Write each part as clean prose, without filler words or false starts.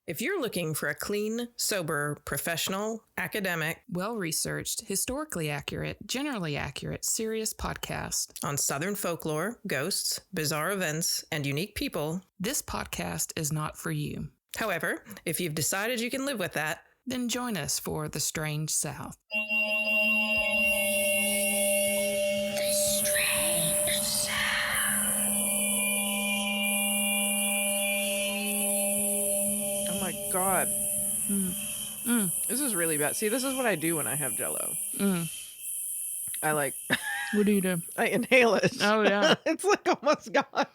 If you're looking for a clean, sober, professional, academic, well-researched, historically accurate, generally accurate, serious podcast on Southern folklore, ghosts, bizarre events, and unique people, this podcast is not for you. However, if you've decided you can live with that, then join us for The Strange South. The Strange South. Oh my God. This is really bad. See, this is what I do when I have Jello. I What do you do? I inhale it. Oh, yeah. It's like almost gone.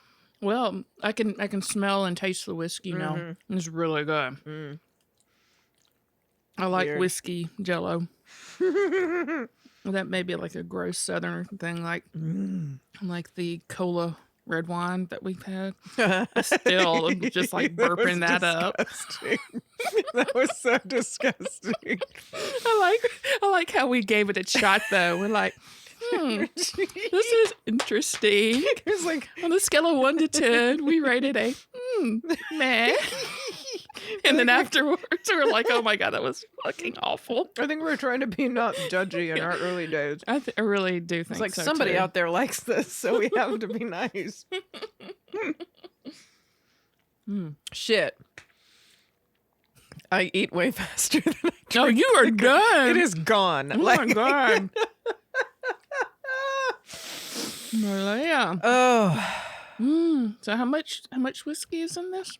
Well, I can smell and taste the whiskey now. It's really good. I like Weird. whiskey Jello. That may be like a gross Southern thing, like the cola red wine that we've had. Still, just like burping that up. That was so disgusting. I like how we gave it a shot though. We're like, this is interesting. It's like On a scale of 1 to 10, we rated a meh. And then afterwards, we're like, oh my God, that was fucking awful. I think we're trying to be not judgy in our early days. I really do think It's like so, somebody too. out there likes this, so we have to be nice. Shit. I eat way faster than I drink. Oh, you are done. It is gone. Oh my God. Marleah. Oh. So how much whiskey is in this?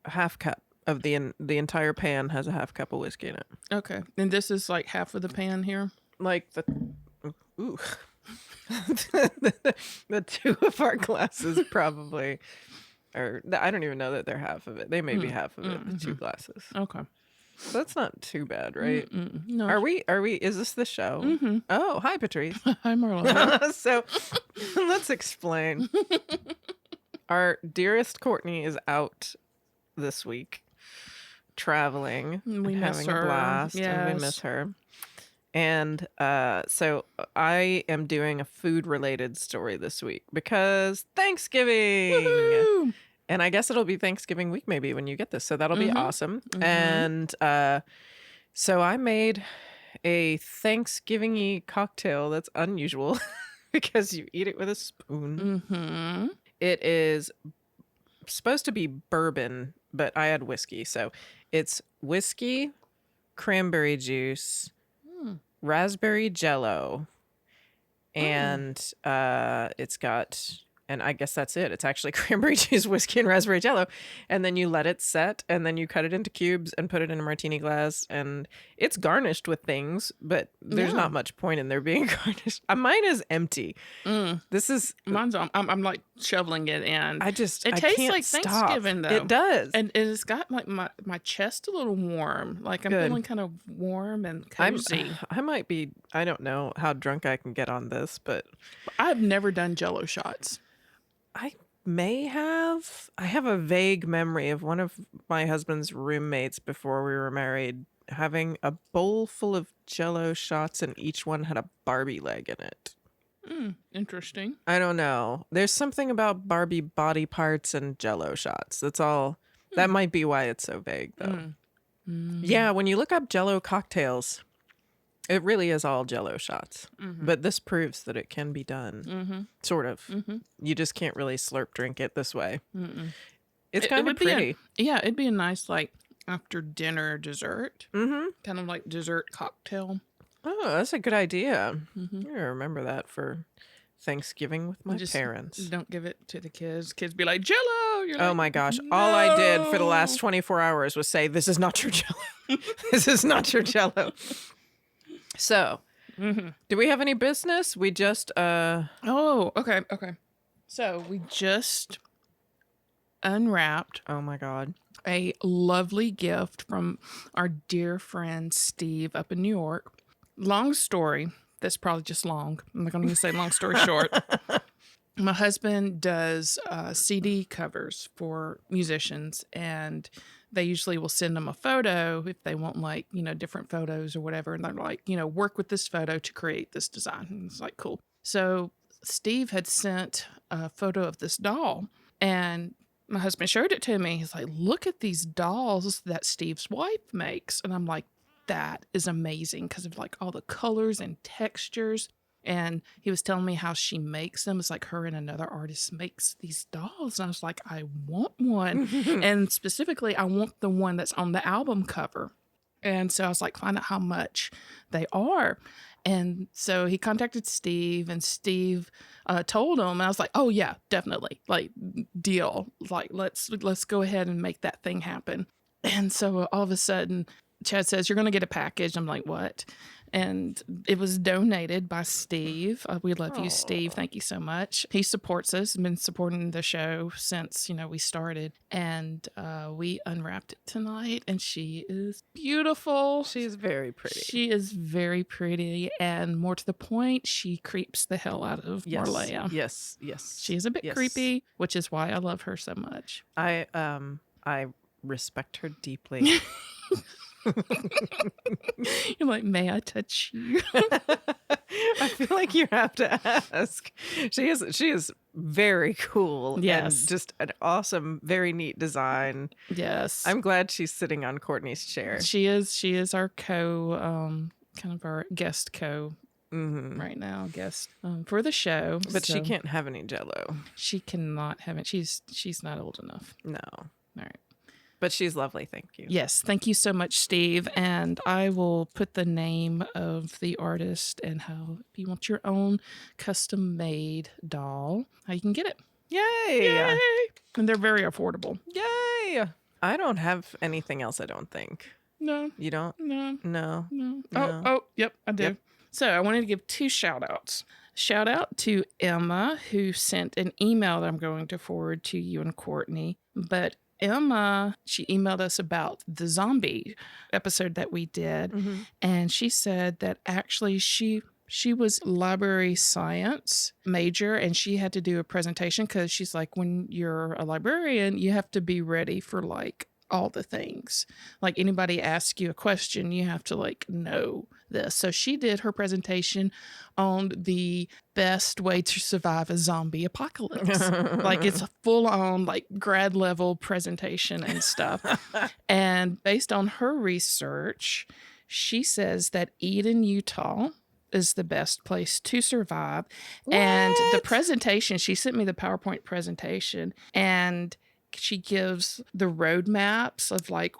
Half cup of the entire pan has a half cup of whiskey in it. Okay. And this is like half of the pan here? Like the the two of our glasses probably, or I don't even know that they're half of it. They may be half of it, the two glasses. Okay. So that's not too bad, right? No. Are we, is this the show? Oh, hi, Patrice. Hi, Marleah. So let's explain. Our dearest Courtney is out this week, traveling, We miss having her. a blast, and Yes. we miss her. And so I am doing a food-related story this week because Thanksgiving. Woohoo! And I guess it'll be Thanksgiving week maybe when you get this. So that'll be awesome. And so I made a Thanksgiving-y cocktail that's unusual because you eat it with a spoon. It is supposed to be bourbon, but I had whiskey. So it's whiskey, cranberry juice, raspberry jello, and it's got... And I guess that's it. It's actually cranberry juice, whiskey, and raspberry jello. And then you let it set, and then you cut it into cubes and put it in a martini glass. And it's garnished with things, but there's not much point in there being garnished. Mine is empty. This is... Mine's on. I'm like shoveling it in. I It I tastes can't like stop. Thanksgiving, though. It does. And it's got like my chest a little warm. Like I'm Good. feeling kind of warm and I'm, cozy. I might be... I don't know how drunk I can get on this, but... I've never done Jello shots. I may have. I have a vague memory of one of my husband's roommates before we were married having a bowl full of Jello shots and each one had a Barbie leg in it. Interesting. I don't know. There's something about Barbie body parts and Jello shots. That's all. That might be why it's so vague, though. Yeah, when you look up Jello cocktails, it really is all Jello shots. But this proves that it can be done. Sort of. You just can't really slurp drink it this way. It's kind of would pretty. It'd be a nice like after dinner dessert. Kind of like dessert cocktail. Oh, that's a good idea. I'm going to remember that for Thanksgiving with my Just parents. Don't give it to the kids. Kids be like, Jello! You're Oh like, my gosh. All I did for the "No." last 24 hours was say, this is not your Jello. This is not your Jello. So, do we have any business? We just, Oh, okay. So we just unwrapped oh my God. a lovely gift from our dear friend Steve up in New York. Long story. That's probably just long. I'm not going to say long story short. My husband does CD covers for musicians, and they usually will send them a photo if they want, like, you know, different photos or whatever. And they're like, you know, work with this photo to create this design. And it's like, cool. So Steve had sent a photo of this doll, and my husband showed it to me. He's like, look at these dolls that Steve's wife makes. And I'm like, that is amazing because of like all the colors and textures. And he was telling me how she makes them. It's like her and another artist makes these dolls. And I was like, I want one. And specifically, I want the one that's on the album cover. And so I was like, find out how much they are. And so he contacted Steve, and Steve told him. And I was like, oh, yeah, definitely. Like, deal. Like, let's go ahead and make that thing happen. And so all of a sudden, Chad says, you're going to get a package. I'm like, what? And it was donated by Steve. We love you, Steve. Thank you so much. He supports us, been supporting the show since, we started. And we unwrapped it tonight, and she is beautiful. She is very pretty. She is very pretty. And more to the point, she creeps the hell out of Marleah. Yes. She is a bit creepy, which is why I love her so much. I respect her deeply. You're like, may I touch you? I feel like you have to ask. She is very cool. Yes. And just an awesome, very neat design. Yes. I'm glad she's sitting on Courtney's chair. She is our kind of our guest right now, guest for the show. But she can't have any Jello. She cannot have it. She's not old enough. No. All right. But she's lovely. Thank you. Yes. Thank you so much, Steve. And I will put the name of the artist and how, if you want your own custom made doll, how you can get it. Yay. And they're very affordable. Yay. I don't have anything else, I don't think. No. You don't? No. No. Oh, yep, I do. Yep. So I wanted to give 2 shout outs. Shout out to Emma, who sent an email that I'm going to forward to you and Courtney. But Emma, she emailed us about the zombie episode that we did. And she said that actually she was library science major, and she had to do a presentation because she's like, when you're a librarian, you have to be ready for like all the things. Like anybody asks you a question, you have to like know this. So she did her presentation on the best way to survive a zombie apocalypse. Like it's a full on like grad level presentation and stuff. And based on her research, she says that Eden, Utah is the best place to survive. What? And the presentation, she sent me the PowerPoint presentation, and she gives the roadmaps of like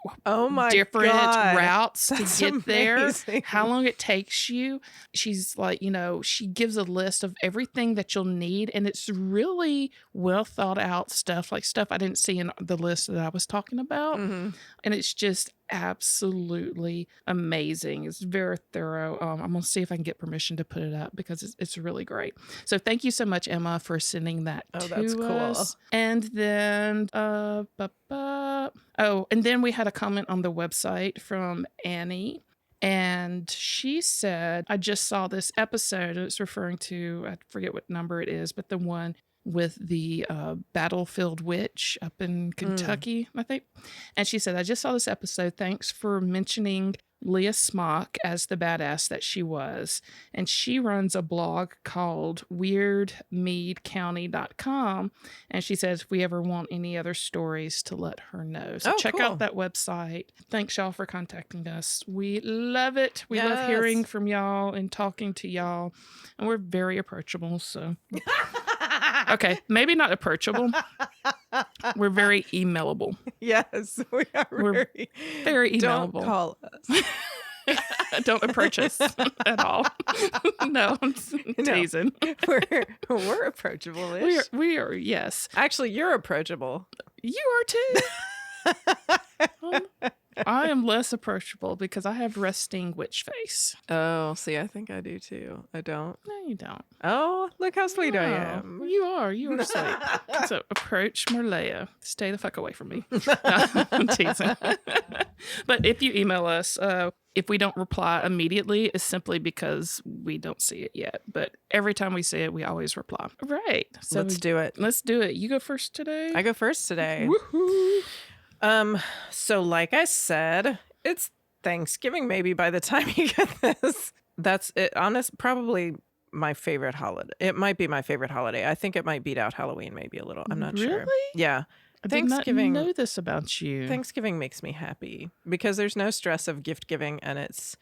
different routes to get there, how long it takes you. She's like, she gives a list of everything that you'll need. And it's really well thought out stuff, like stuff I didn't see in the list that I was talking about. And it's just absolutely amazing. It's very thorough. I'm going to see if I can get permission to put it up because it's really great. So thank you so much, Emma, for sending that to that's cool. us. And then, and then we had a comment on the website from Annie. And she said, I just saw this episode. It's referring to, I forget what number it is, but the one with the battlefield witch up in Kentucky, I think. And she said, I just saw this episode. Thanks for mentioning Leah Smock as the badass that she was. And she runs a blog called weirdmeadcounty.com. And she says, if we ever want any other stories, to let her know. So check out that website. Thanks, y'all, for contacting us. We love it. We love hearing from y'all and talking to y'all. And we're very approachable. So, okay, maybe not approachable. We're very emailable. Yes, we are. We're very emailable. Don't call us. Don't approach us at all. No, I'm teasing. We're approachable-ish. We are, yes. Actually, you're approachable. You are too. I am less approachable because I have resting witch face. Oh, see, I think I do too. I don't. No, you don't. Oh, look how sweet I am. You are sweet. So approach Marleah. Stay the fuck away from me. No, I'm teasing. But if you email us, if we don't reply immediately, it's simply because we don't see it yet. But every time we see it, we always reply. Right. So let's do it. Let's do it. You go first today. I go first today. Woohoo. So like I said, it's Thanksgiving maybe by the time you get this. That's it. Probably my favorite holiday. It might be my favorite holiday. I think it might beat out Halloween maybe a little. I'm not sure. Really? Yeah. I did not Thanksgiving- know this about you. Thanksgiving makes me happy because there's no stress of gift giving, and it's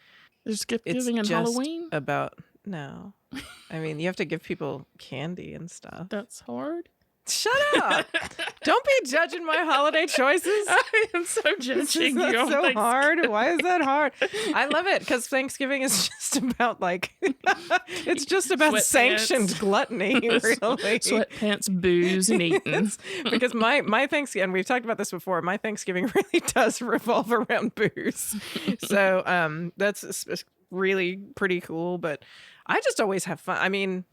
There's gift it's giving and just Halloween. about no. I mean, you have to give people candy and stuff. That's hard. Shut up! Don't be judging my holiday choices. I am so judging Is you. that on so Thanksgiving. hard? Why is that hard? I love it because Thanksgiving is just about like it's just about Sweatpants. sanctioned gluttony, really. Sweatpants, booze, and eating. Because my Thanksgiving, and we've talked about this before, my Thanksgiving really does revolve around booze. So that's really pretty cool. But I just always have fun. I mean,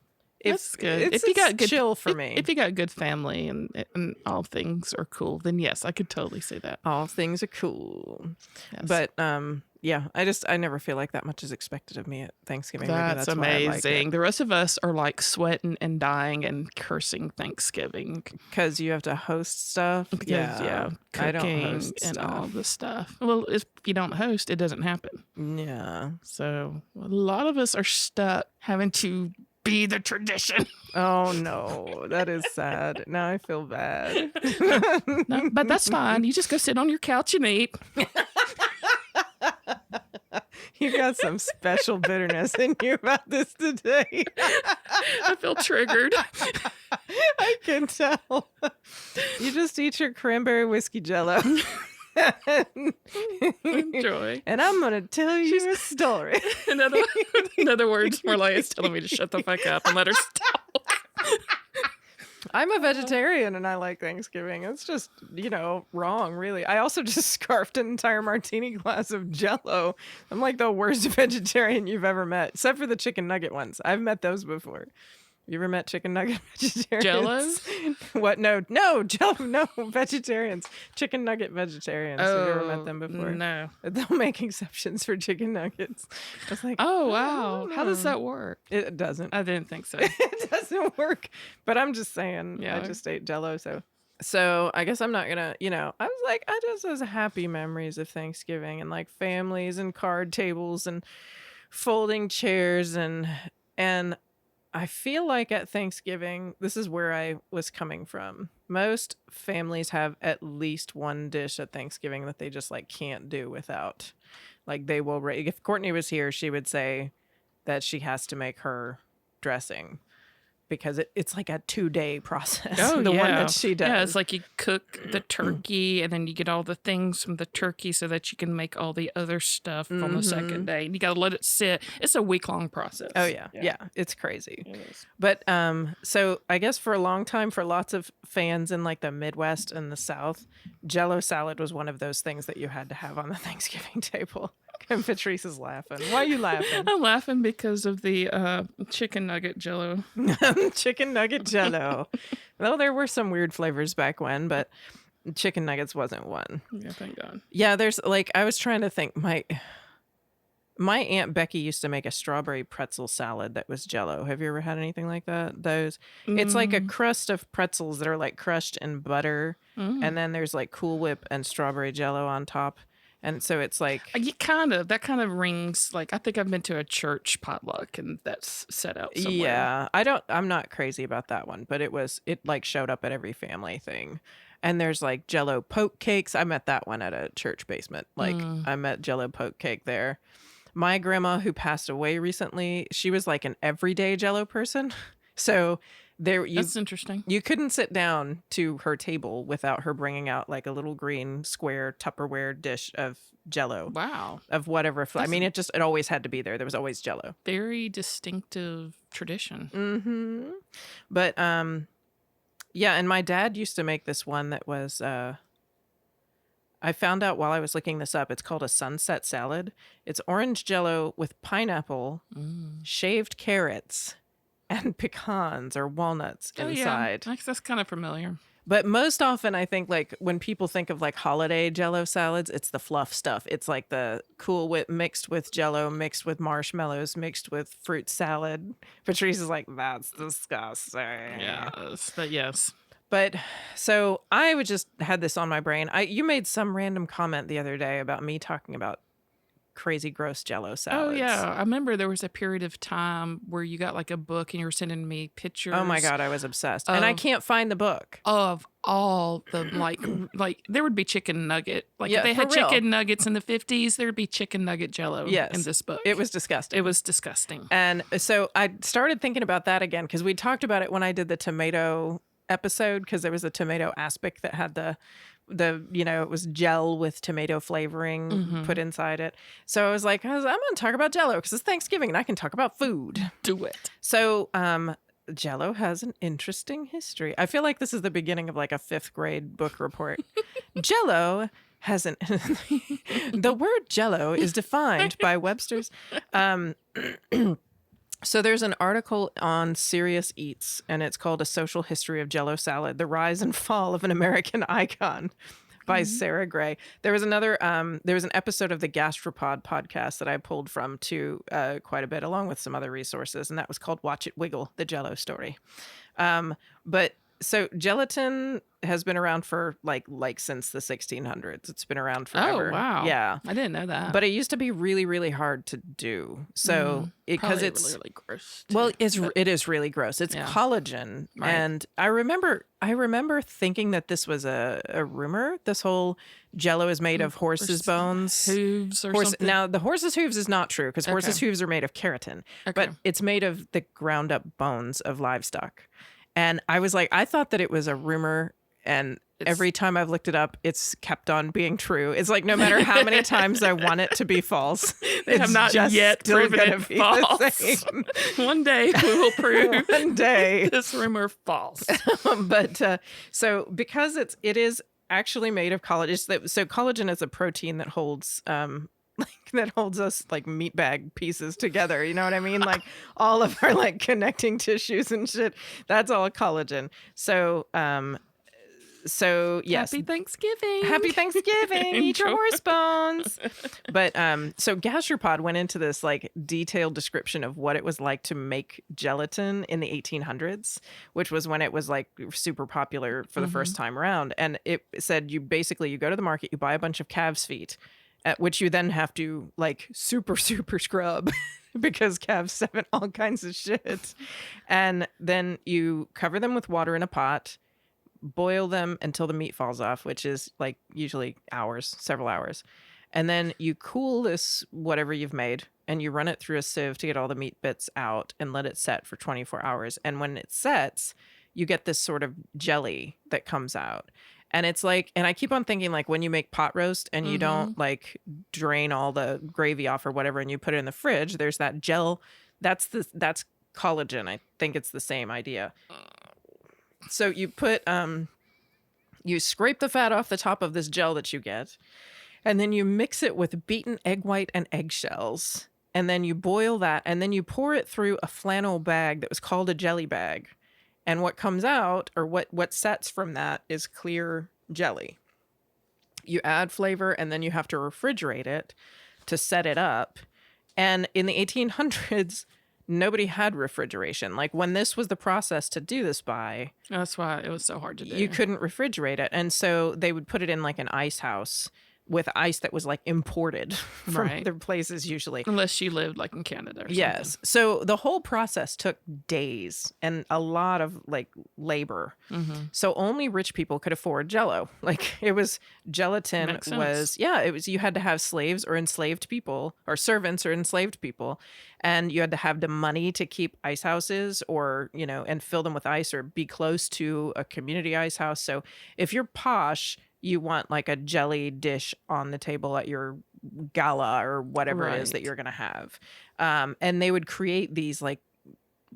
That's good. It's, if you got it's good, chill for me. If you got good family and all things are cool, then yes, I could totally say that. All things are cool. Yes. But yeah, I never feel like that much is expected of me at Thanksgiving. Maybe That's why I like amazing. it. The rest of us are like sweating and dying and cursing Thanksgiving. Because you have to host stuff. Yeah, I don't cooking host and stuff. all the stuff. Well, if you don't host, it doesn't happen. Yeah. So a lot of us are stuck having to be the tradition. Oh no, that is sad. Now I feel bad. No, but that's fine. You just go sit on your couch and eat. You got some special bitterness in you about this today. I feel triggered. I can tell. You just eat your cranberry whiskey jello. Enjoy. And I'm going to tell you a story. In other words, Marleah is telling me to shut the fuck up and let her talk. I'm a vegetarian and I like Thanksgiving. It's just, wrong, really. I also just scarfed an entire martini glass of Jello. I'm like the worst vegetarian you've ever met, except for the chicken nugget ones. I've met those before. You ever met chicken nugget vegetarians? Jellos? What? No, Jello, no, vegetarians. Chicken nugget vegetarians. Have you ever met them before? No. They'll make exceptions for chicken nuggets. I was like, Oh, wow. How does know. that work? It doesn't. I didn't think so. It doesn't work. But I'm just saying, Yeah. I just ate Jello, so I guess I'm not gonna, I was like, I just was happy memories of Thanksgiving and like families and card tables and folding chairs and I feel like at Thanksgiving, this is where I was coming from. Most families have at least one dish at Thanksgiving that they just like can't do without. Like they will, if Courtney was here, she would say that she has to make her dressing because it's like a 2-day process. Oh, the yeah. one that she does. Yeah, it's like you cook the turkey and then you get all the things from the turkey so that you can make all the other stuff on the second day. And you got to let it sit. It's a week-long process. Oh, yeah. It's crazy. It is. But so I guess for a long time, for lots of fans in like the Midwest and the South, Jello salad was one of those things that you had to have on the Thanksgiving table. And Patrice is laughing. Why are you laughing? I'm laughing because of the chicken nugget Jello. Chicken nugget Jello. Well, there were some weird flavors back when, but chicken nuggets wasn't one. Yeah, thank God. Yeah, there's like I was trying to think. My Aunt Becky used to make a strawberry pretzel salad that was Jello. Have you ever had anything like that? It's like a crust of pretzels that are like crushed in butter, and then there's like Cool Whip and strawberry Jello on top. And so it's like that kind of rings like I think I've been to a church potluck and that's set out somewhere. Yeah, I'm not crazy about that one, but it like showed up at every family thing. And there's like Jello poke cakes. I met that one at a church basement. Like I met Jello poke cake there. My grandma who passed away recently, she was like an everyday Jello person. So That's interesting. You couldn't sit down to her table without her bringing out like a little green square Tupperware dish of Jello. Wow. Of whatever. I mean, it always had to be there. There was always Jello. Very distinctive tradition. Mm-hmm. But yeah, and my dad used to make this one that was I found out while I was looking this up. It's called a sunset salad. It's orange Jello with pineapple, shaved carrots, and pecans or walnuts inside. Yeah. That's kind of familiar. But most often, I think like when people think of like holiday Jello salads, it's the fluff stuff. It's like the Cool Whip mixed with Jello, mixed with marshmallows, mixed with fruit salad. Patrice is like, that's disgusting. Yes, but yes. But so I would just had this on my brain. You made some random comment the other day about me talking about crazy gross Jello Oh salads. yeah, I remember there was a period of time where you got like a book and you were sending me pictures. Oh my God, I was obsessed. And I of- can't find the book. Of all the like there would be chicken nugget. Like Yeah, if they had for real. chicken nuggets in the 50s, there would be chicken nugget Jello Yes. in this book. It was disgusting. It was disgusting. And so I started thinking about that again because we talked about it when I did the tomato episode, because there was a tomato aspic that had the it was gel with tomato flavoring put inside it. So I was like, I'm going to talk about Jello because it's Thanksgiving and I can talk about food. Do it. So Jello has an interesting history. I feel like this is the beginning of like a 5th grade book report. Jello has an the word Jello is defined by Webster's. So there's an article on Serious Eats, and it's called A Social History of Jello Salad, The Rise and Fall of an American Icon by Sarah Gray. There was an episode of the Gastropod podcast that I pulled from too quite a bit, along with some other resources, and that was called Watch It Wiggle, the Jello Story. So gelatin has been around for like since the 1600s. It's been around forever. Oh wow. Yeah. I didn't know that. But it used to be really, really hard to do. So because Probably it's really, really gross. too. well, it is really gross. It's Yeah. collagen, Right. and I remember thinking that this was a rumor. This whole Jello is made of horses' bones. hooves or something. Now the horse's hooves is not true because horses' hooves are made of keratin, but Okay. it's made of the ground up bones of livestock. And I was like, I thought that it was a rumor, and every time I've looked it up, it's kept on being true. It's like no matter how many times I want it to be false, They have it's not just yet still proven gonna it be the false. same. One day we will prove One day. this rumor false. But so because it is actually made of collagen. So collagen is a protein that holds that holds us like meat bag pieces together. You know what I mean? Like all of our like connecting tissues and shit. That's all collagen. So yes. Happy Thanksgiving. Happy Thanksgiving. Eat your Enjoy. horse bones. But so Gastropod went into this like detailed description of what it was like to make gelatin in the 1800s, which was when it was like super popular for the first time around. And it said you go to the market, you buy a bunch of calves' feet, which you then have to like super scrub because calves have all kinds of shit. And then you cover them with water in a pot, boil them until the meat falls off, which is like usually several hours. And then you cool this whatever you've made and you run it through a sieve to get all the meat bits out and let it set for 24 hours. And when it sets, you get this sort of jelly that comes out. And it's like, and I keep on thinking like when you make pot roast and you don't like drain all the gravy off or whatever and you put it in the fridge, there's that gel. That's collagen. I think it's the same idea. So you put, you scrape the fat off the top of this gel that you get, and then you mix it with beaten egg white and eggshells. And then you boil that, and then you pour it through a flannel bag that was called a jelly bag. And what comes out, or what sets from that, is clear jelly. You add flavor, and then you have to refrigerate it to set it up. And in the 1800s, nobody had refrigeration. Like when this was the process to do this by, That's why it was so hard to do. you couldn't refrigerate it. And so they would put it in like an ice house with ice that was like imported from Right. other places usually. Unless you lived like in Canada or Yes. So the whole process took days and a lot of like labor. Mm-hmm. So only rich people could afford Jello. Like it was gelatin Makes sense. was, yeah, it was, you had to have slaves or enslaved people or servants or enslaved people. And you had to have the money to keep ice houses or, and fill them with ice or be close to a community ice house. So if you're posh, you want like a jelly dish on the table at your gala or whatever it is that Right. you're going to have. And they would create these like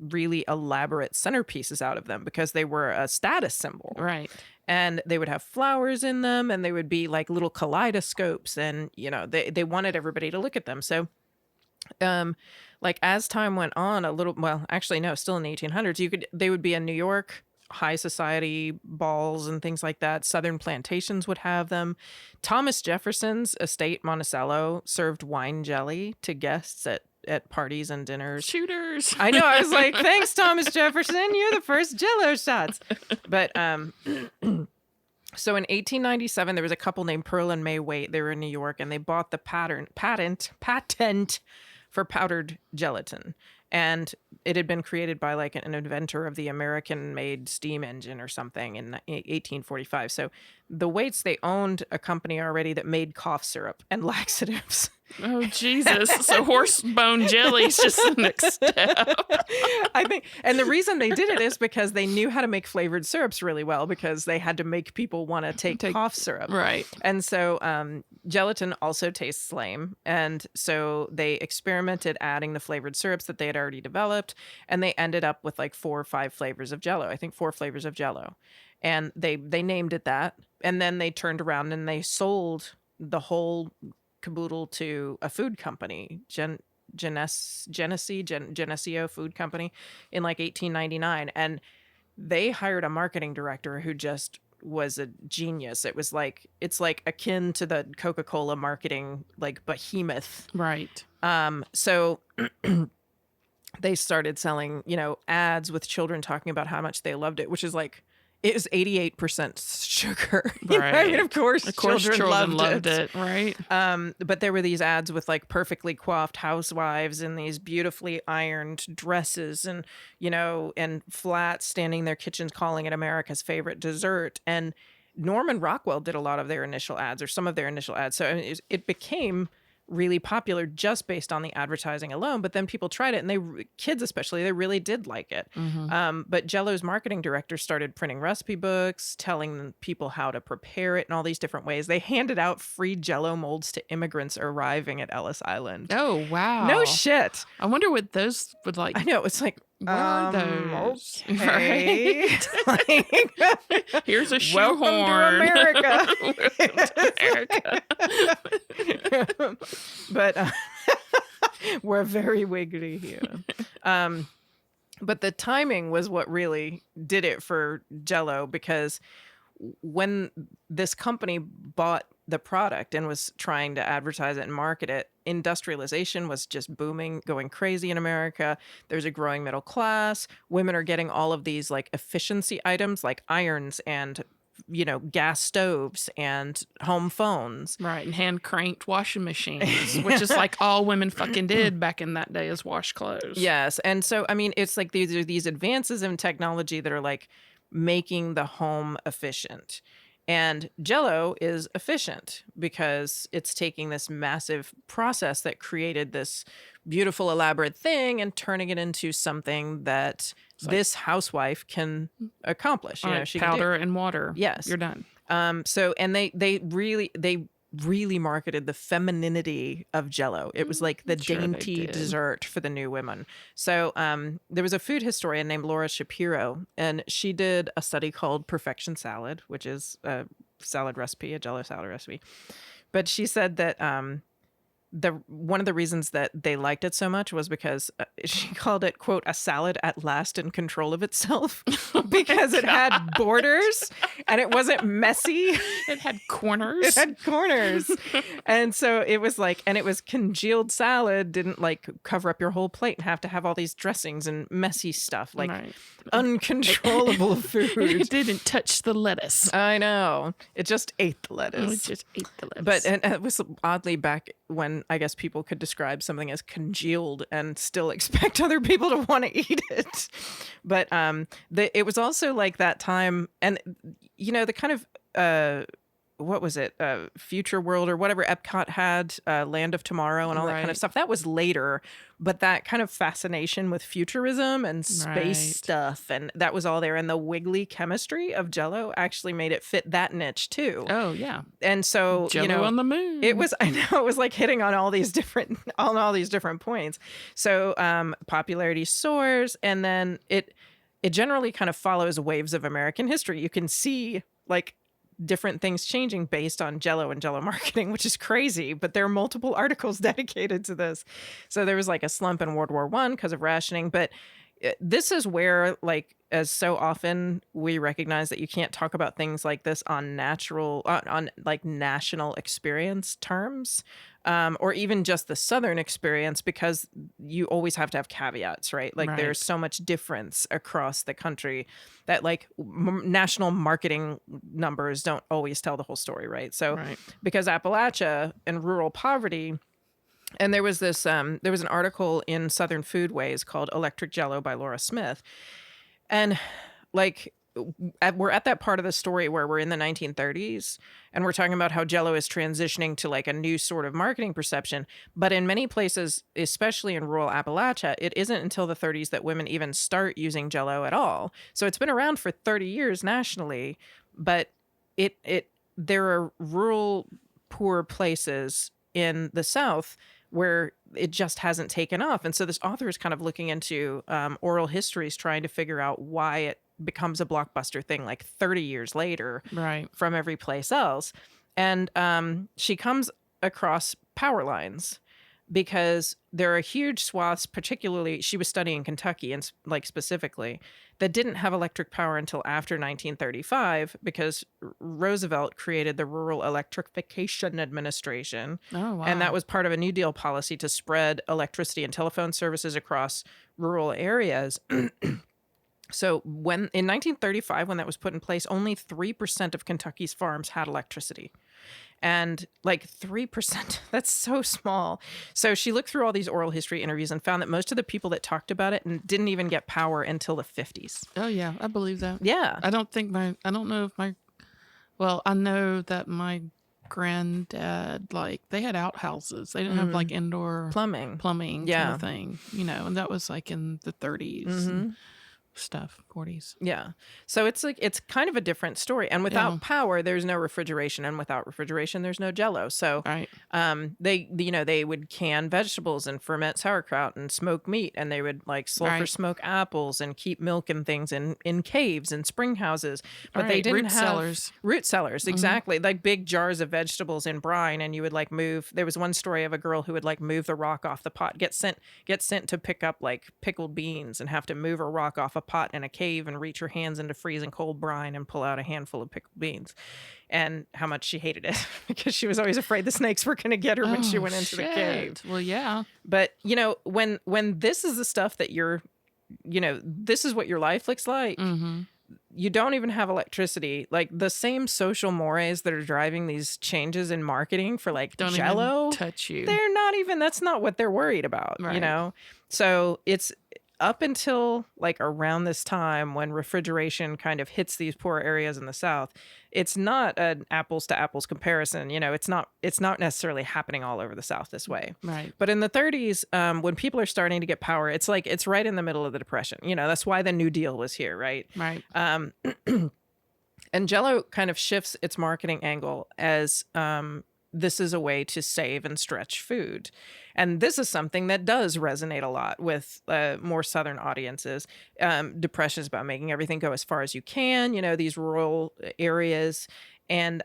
really elaborate centerpieces out of them because they were a status symbol. Right. And they would have flowers in them and they would be like little kaleidoscopes and, they wanted everybody to look at them. So, like as time went on still in the 1800s, they would be in New York, high society balls and things like that. Southern plantations would have them. Thomas Jefferson's estate, Monticello, served wine jelly to guests at parties and dinners. Shooters. I know. I was like, thanks, Thomas Jefferson. You're the first Jello shots. But So in 1897, there was a couple named Pearl and May Waite. They were in New York, and they bought the patent for powdered gelatin. And it had been created by like an inventor of the American-made steam engine or something in 1845. So the Waites, they owned a company already that made cough syrup and laxatives. Oh, Jesus. So horse bone jelly is just the next step. I think, and the reason they did it is because they knew how to make flavored syrups really well, because they had to make people want to take cough syrup. Right. And so gelatin also tastes lame. And so they experimented adding the flavored syrups that they had already developed. And they ended up with like 4 or 5 flavors of Jello. I think 4 flavors of Jello. And they named it that. And then they turned around and they sold the whole caboodle to a food company, Geneseo Food Company, in like 1899. And they hired a marketing director who just was a genius. It's like akin to the Coca-Cola marketing like behemoth. Right. So they started selling, ads with children talking about how much they loved it, which is like, it was 88% sugar. Right. I mean, of course children loved it. Right. But there were these ads with like perfectly coiffed housewives in these beautifully ironed dresses and, and flats standing in their kitchens calling it America's favorite dessert. And Norman Rockwell did a lot of their initial ads, or some of their initial ads. So I mean, it became really popular just based on the advertising alone. But then people tried it, and kids especially, they really did like it. Mm-hmm. But Jello's marketing director started printing recipe books, telling people how to prepare it in all these different ways. They handed out free Jello molds to immigrants arriving at Ellis Island. Oh, wow. No shit. I wonder what those would like. I know. It's like, what are those? okay. Right? Here's a shoehorn. Welcome to America. Welcome to America. But we're very wiggly here. But the timing was what really did it for Jello, because when this company bought the product and was trying to advertise it and market it, industrialization was just booming, going crazy in America. There's a growing middle class. Women are getting all of these like efficiency items like irons and, gas stoves and home phones. Right. And hand cranked washing machines, which is like all women fucking did back in that day, is wash clothes. Yes. And so, I mean, it's like these advances in technology that are like making the home efficient. And Jello is efficient because it's taking this massive process that created this beautiful, elaborate thing and turning it into something that this housewife can accomplish. She powder and water. Yes, you're done. So, and they really marketed the femininity of Jello. It was like the dainty dessert for the new women. So there was a food historian named Laura Shapiro, and she did a study called Perfection Salad, which is a salad recipe, a Jello salad recipe. But she said that one of the reasons that they liked it so much was because she called it, quote, a salad at last in control of itself, because it had borders and it wasn't messy. It had corners. And so it was like, and it was congealed salad, didn't like cover up your whole plate and have to have all these dressings and messy stuff, like uncontrollable food. It didn't touch the lettuce. I know. It just ate the lettuce. It just ate the lettuce. But and it was oddly back when I guess people could describe something as congealed and still expect other people to want to eat it. But it was also like that time, and the kind of what was it? Future World or whatever Epcot had, Land of Tomorrow and all that kind of stuff. That was later, but that kind of fascination with futurism and space stuff, and that was all there. And the wiggly chemistry of Jello actually made it fit that niche too. Oh yeah. And so Jello on the moon. It was like hitting on all these different points. So popularity soars, and then it generally kind of follows waves of American history. You can see like different things changing based on Jello and Jello marketing, which is crazy, but there are multiple articles dedicated to this. So there was like a slump in World War I because of rationing, but this is where, like, as so often we recognize that you can't talk about things like this on like national experience terms, or even just the Southern experience, because you always have to have caveats, right? Like, Right. there's so much difference across the country that, like, national marketing numbers don't always tell the whole story, right? So, Right. because Appalachia and rural poverty. And there was an article in Southern Foodways called Electric Jello by Laura Smith. And, like, we're at that part of the story where we're in the 1930s and we're talking about how Jello is transitioning to, like, a new sort of marketing perception. But in many places, especially in rural Appalachia, it isn't until the 30s that women even start using Jello at all. So it's been around for 30 years nationally, but there are rural poor places in the South where it just hasn't taken off. And so this author is kind of looking into oral histories, trying to figure out why it becomes a blockbuster thing like 30 years later Right. from every place else. And she comes across power lines, because there are huge swaths, particularly she was studying Kentucky and, like, specifically, that didn't have electric power until after 1935, because Roosevelt created the Rural Electrification Administration. Oh, wow. And that was part of a New Deal policy to spread electricity and telephone services across rural areas. So in 1935, when that was put in place, only 3% of Kentucky's farms had electricity. And, like, 3%, that's so small. So she looked through all these oral history interviews and found that most of the people that talked about it didn't even get power until the 50s. Oh, yeah. I believe that. Yeah. I don't know if well, I know that my granddad, like, they had outhouses. They didn't have, like, indoor Plumbing. kind Yeah. of thing, and that was, like, in the 30s and stuff, 40s. Yeah. So it's like, it's kind of a different story. And without Yeah. power, there's no refrigeration. And without refrigeration, there's no Jello. So Right. they would can vegetables and ferment sauerkraut and smoke meat. And they would, like, sulfur Right. smoke apples and keep milk and things in caves and spring houses. But they Right, didn't root have cellars. root cellars. Exactly. Like big jars of vegetables in brine. And you would, like, move. There was one story of a girl who would, like, move the rock off the pot, get sent to pick up, like, pickled beans, and have to move a rock off a pot in a cave and reach her hands into freezing cold brine and pull out a handful of pickled beans. And how much she hated it because she was always afraid the snakes were going to get her when she went into the cave. Well, yeah. But, when this is the stuff that this is what your life looks like, you don't even have electricity. Like, the same social mores that are driving these changes in marketing for, like, Don't Jello, even touch you. they're not even, that's not what they're worried about, Right. So it's up until, like, around this time when refrigeration kind of hits these poor areas in the South, it's not an apples to apples comparison. It's not necessarily happening all over the South this way. Right. But in the 30s, when people are starting to get power, it's like, it's right in the middle of the Depression. That's why the New Deal was here, right? Right. And Jello kind of shifts its marketing angle as this is a way to save and stretch food. And this is something that does resonate a lot with more Southern audiences. Depression is about making everything go as far as you can, these rural areas. And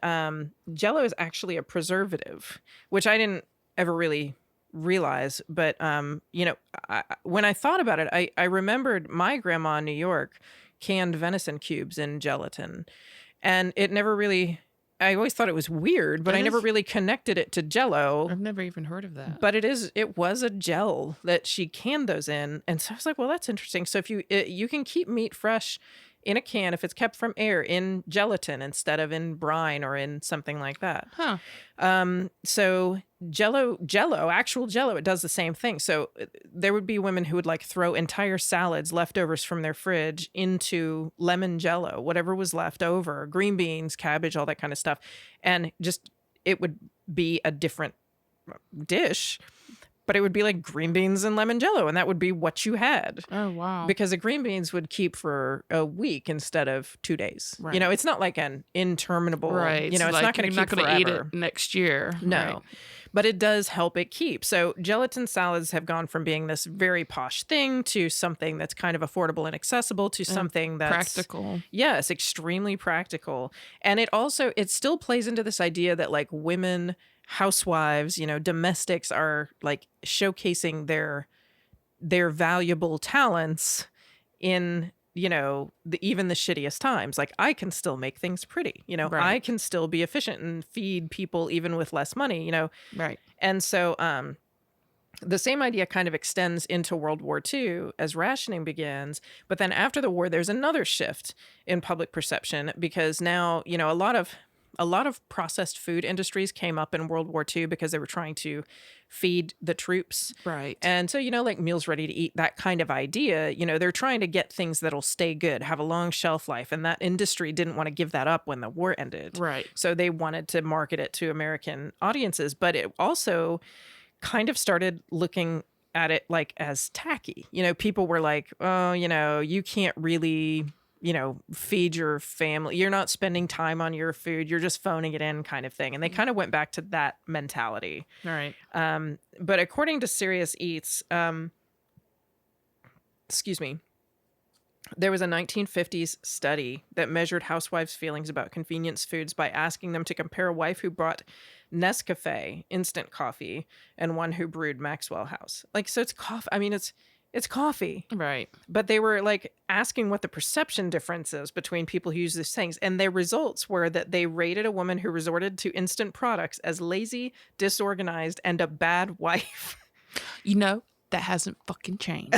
Jello is actually a preservative, which I didn't ever really realize. But, when I thought about it, I remembered my grandma in New York canned venison cubes in gelatin. And it never really... I always thought it was weird, but I never really connected it to Jello. I've never even heard of that. But it was a gel that she canned those in. And so I was like, well, that's interesting. So if you can keep meat fresh in a can if it's kept from air in gelatin instead of in brine or in something like that. Huh. So actual Jello, it does the same thing. So there would be women who would, like, throw entire salads, leftovers from their fridge, into lemon Jello, whatever was left over, green beans, cabbage, all that kind of stuff. And just, it would be a different dish, but it would be like green beans and lemon Jello, and that would be what you had. Oh, wow. Because the green beans would keep for a week instead of 2 days. Right. It's not like an interminable, Right. it's like, not going to keep forever. Eat it next year. No. Right. But it does help it keep. So gelatin salads have gone from being this very posh thing to something that's kind of affordable and accessible to something that's practical. Yes, extremely practical. And it still plays into this idea that, like, women, housewives, domestics are, like, showcasing their valuable talents in, even the shittiest times. Like, I can still make things pretty, Right. I can still be efficient and feed people even with less money, Right. And so the same idea kind of extends into World War II as rationing begins. But then after the war, there's another shift in public perception because now, a lot of processed food industries came up in World War II because they were trying to feed the troops. Right. And so, like meals ready to eat, that kind of idea, they're trying to get things that'll stay good, have a long shelf life. And that industry didn't want to give that up when the war ended. Right. So they wanted to market it to American audiences. But it also kind of started looking at it like as tacky. People were like, oh, you can't really, feed your family. You're not spending time on your food. You're just phoning it in kind of thing. And they kind of went back to that mentality. Right. But according to Serious Eats, there was a 1950s study that measured housewives' feelings about convenience foods by asking them to compare a wife who brought Nescafe instant coffee and one who brewed Maxwell House. Like, so it's coffee. I mean, it's coffee. Right. But they were like asking what the perception difference is between people who use these things. And their results were that they rated a woman who resorted to instant products as lazy, disorganized, and a bad wife. That hasn't fucking changed.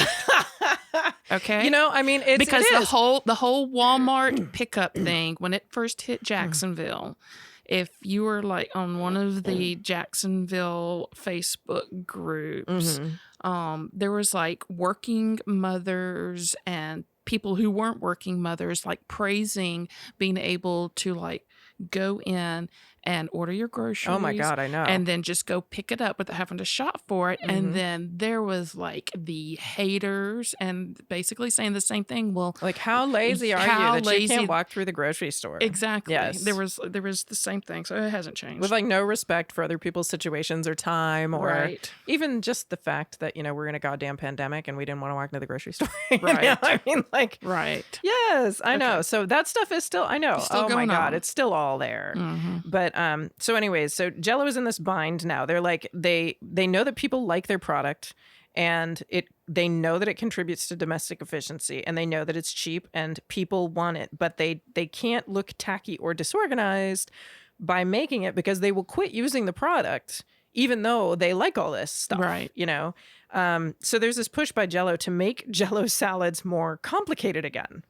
Okay. I mean, it's because it the is. whole Walmart pickup thing, when it first hit Jacksonville, if you were like on one of the Jacksonville Facebook groups, there was like working mothers and people who weren't working mothers like praising being able to like go in and order your groceries. Oh my God, I know. And then just go pick it up without having to shop for it. And then there was like the haters and basically saying the same thing. Well, like, how lazy are you that you can't walk through the grocery store? Exactly. Yes. There was the same thing. So it hasn't changed. With like no respect for other people's situations or time, or Right. even just the fact that, we're in a goddamn pandemic and we didn't want to walk into the grocery store. Right. I mean, like, Right. yes, I know. Okay. So that stuff is still, I know. Still Oh my going God, on. it's still all there. But so anyways, so Jello is in this bind now. They're like, they know that people like their product, and they know that it contributes to domestic efficiency, and they know that it's cheap and people want it, but they can't look tacky or disorganized by making it because they will quit using the product even though they like all this stuff. Right. So there's this push by Jello to make Jello salads more complicated again.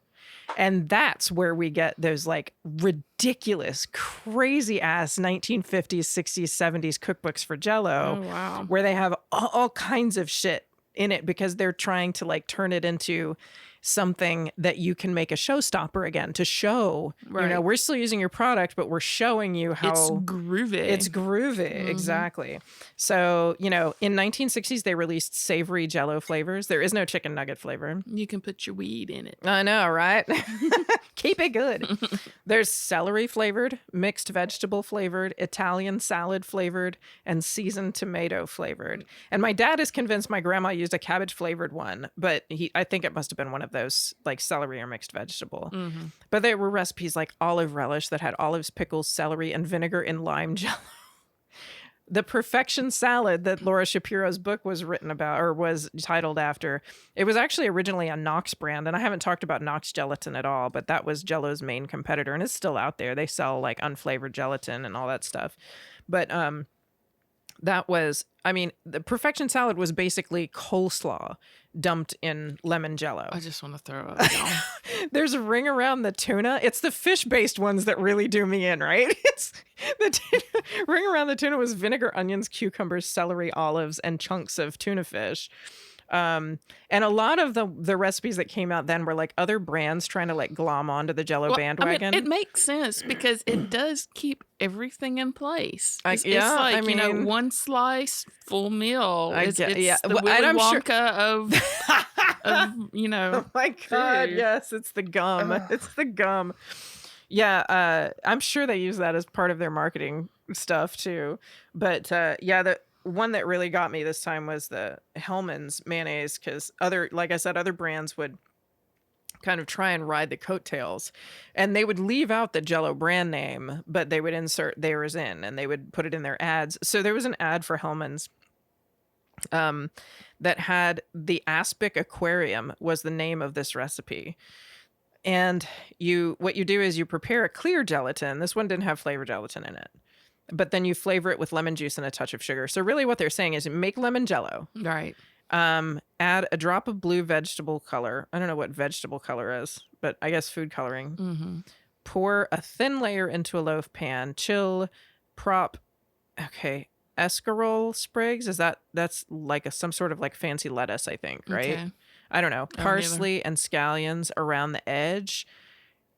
And that's where we get those like ridiculous, crazy ass 1950s, 60s, 70s cookbooks for Jello. Oh, wow. Where they have all kinds of shit in it because they're trying to like turn it into something that you can make a showstopper again to show, Right. we're still using your product, but we're showing you how It's groovy. it's groovy. Exactly. So, in 1960s, they released savory Jello flavors. There is no chicken nugget flavor. You can put your weed in it. I know, right? Keep it good. There's celery flavored, mixed vegetable flavored, Italian salad flavored, and seasoned tomato flavored. And my dad is convinced my grandma used a cabbage flavored one, but I think it must have been one of those like celery or mixed vegetable. But there were recipes like olive relish that had olives, pickles, celery, and vinegar in lime Jello. The perfection salad that Laura Shapiro's book was written about, or was titled after, it was actually originally a Knox brand. And I haven't talked about Knox gelatin at all, but that was Jello's main competitor, and it's still out there. They sell like unflavored gelatin and all that stuff. But that was, the perfection salad was basically coleslaw dumped in lemon Jello. I just want to throw up. Y'all. There's a ring around the tuna. It's the fish-based ones that really do me in, right? It's the ring around the tuna was vinegar, onions, cucumbers, celery, olives, and chunks of tuna fish. And a lot of the recipes that came out then were like other brands trying to like glom onto the Jello bandwagon. it makes sense because it does keep everything in place. It's yeah, like, one slice, full meal. It's the Willy and I'm sure- Wonka of Oh my God, food. yes, it's the gum. It's the gum. Yeah, I'm sure they use that as part of their marketing stuff too. But the one that really got me this time was the Hellmann's mayonnaise, because like I said, other brands would kind of try and ride the coattails, and they would leave out the Jello brand name, but they would insert theirs in, and they would put it in their ads. So there was an ad for Hellmann's that had the aspic aquarium was the name of this recipe. And what you do is you prepare a clear gelatin. This one didn't have flavor gelatin in it. But then you flavor it with lemon juice and a touch of sugar. So really what they're saying is make lemon Jello. Right. Add a drop of blue vegetable color. I don't know what vegetable color is, but I guess food coloring. Mm-hmm. Pour a thin layer into a loaf pan. Chill, prop. Okay. Escarole sprigs. That's like some sort of like fancy lettuce, I think, right? Okay. I don't know. Parsley and scallions around the edge,